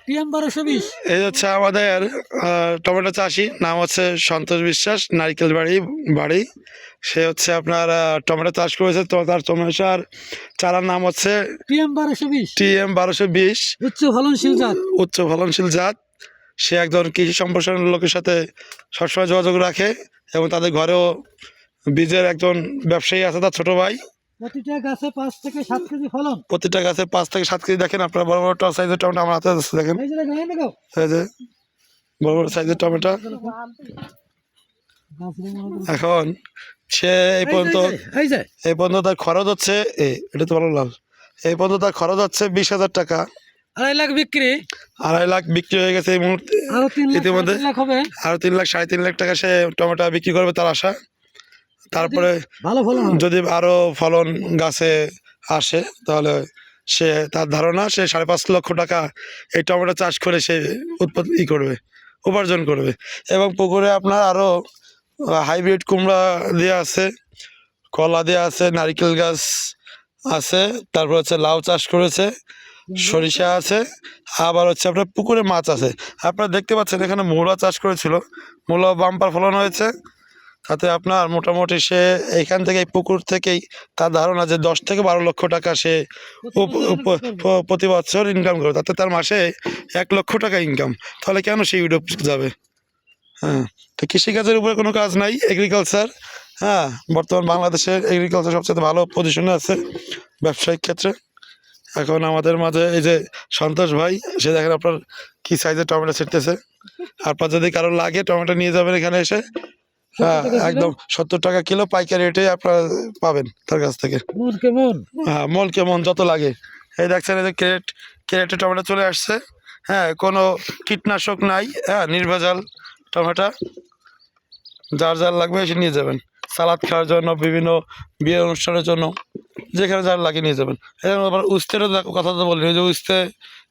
TM 1220। এই হচ্ছে আমাদের টমেটো চাষি, নাম হচ্ছে সন্তোষ বিশ্বাস, নারিকেল বাড়ি। সে হচ্ছে আপনার টমেটো চাষ করেছে, তো তার টমেটোর চারার নাম হচ্ছে টিএম 1220। TM 1220 উচ্চ ফলনশীল জাত। উচ্চ ফলনশীল জাত। সে একজন কৃষি সম্প্রসারণ লোকের সাথে সবসময় যোগাযোগ রাখে এবং তাদের ঘরেও বীজের একজন ব্যবসায়ী আছে, তার ছোট ভাই। প্রতিটা গাছে 5 থেকে 7 কেজি ফলন। প্রতিটা গাছে 5 থেকে 7 কেজি। দেখেন আপনার বড় বড় সাইজের টমেটো আমার হাতে আছে, দেখেন এই যে দেখো, এই দেখো। এই যে বড় বড় সাইজের টমেটো। এখন সে এই পর্যন্ত এই পর্যন্ত তার খরচ হচ্ছে এটা তো ভালো লাভ। এই পর্যন্ত তার খরচ হচ্ছে 20,000 টাকা। 2.5 লাখ বিক্রি। 2.5 লাখ বিক্রি হয়ে গেছে এই মুহূর্তে। আরো 3 লাখ, ইতিমধ্যে 3 লাখ হবে। আরো 3 লাখ 3.5 লাখ টাকা সে টমেটো বিক্রি করবে তার আশা। তারপরে ভালো ফলন হবে। যদি আরো ফলন গাছে আসে তাহলে সে তার ধারণা সে 5.5 লক্ষ টাকা এই টমেটো চাষ করে সে উপার্জন করবে। এবং পুকুরে আপনার আরো হাইব্রিড কুমড়া দেওয়া আছে, কলা দেওয়া আছে, নারকেল গাছ আছে, তারপর হচ্ছে লাউ চাষ করেছে, সরিষা আছে, আবার হচ্ছে আপনার পুকুরে মাছ আছে। আপনারা দেখতে পাচ্ছেন এখানে মূলা চাষ করেছিল, মূলা বাম্পার ফলন হয়েছে। তাতে আপনার মোটামুটি সে এইখান থেকে এই পুকুর থেকেই তার ধারণা যে 10 থেকে 12 লক্ষ টাকা সে প্রতি বছর ইনকাম করবে। তাতে তার মাসে 1 লক্ষ টাকা ইনকাম। তাহলে কেন সে ইউরোপ যাবে? হ্যাঁ, তো কৃষিকাজের উপরে কোনো কাজ নাই, এগ্রিকালচার। হ্যাঁ, বর্তমান বাংলাদেশের এগ্রিকালচার সবচেয়ে ভালো পজিশনে আছে ব্যবসায়িক ক্ষেত্রে। এখন আমাদের মাঝে এই যে সন্তোষ ভাই, সে দেখেন আপনার কি সাইজের টমেটো ছিটতেছে। আপনার যদি কারো লাগে টমেটো নিয়ে যাবেন এখানে এসে। হ্যাঁ, একদম 70 টাকা কিলো পাইকারি রেটে আপনারা পাবেন তার কাছ থেকে। হ্যাঁ, মন কেমন যত লাগে। এই দেখছেন এই যে ক্যারেটে টমেটো চলে আসছে। হ্যাঁ, কোনো কীটনাশক নাই। হ্যাঁ, নির্ভেজাল টমেটো। যার লাগবে এসে নিয়ে যাবেন, সালাদ খাওয়ার জন্য, বিভিন্ন বিয়ের অনুষ্ঠানের জন্য, যেখানে যার লাগে নিয়ে যাবেন। এখন আবার উস্তেরও কথা তো বললেন, এই যে উস্তে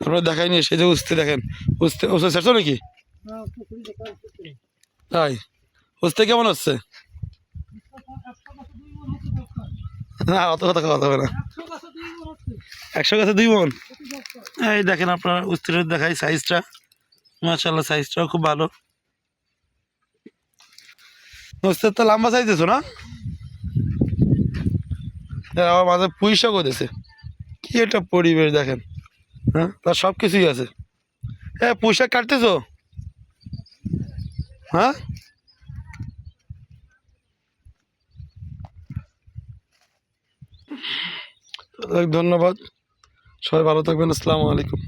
আপনারা দেখাই নিয়ে, সেই যে উস্তে দেখেন, উস্তে শেষ নাকি? তাই উস্তে কেমন হচ্ছে? না, অত কথা হবে না। 100 গাছে 2 মন। এই দেখেন আপনার উস্তের দেখাই সাইজটা, মাশাআল্লাহ সাইজটাও খুব ভালো। উস্তের তো লম্বা সাইজ দিছো না? আমার মাঝে পুঁইশাক দিয়েছে। কি একটা পরিবেশ দেখেন। হ্যাঁ, তার সব কিছুই আছে। পুঁইশাক কাটতেছো? হ্যাঁ, ধন্যবাদ। সবাই ভালো থাকবেন। আসসালামু আলাইকুম।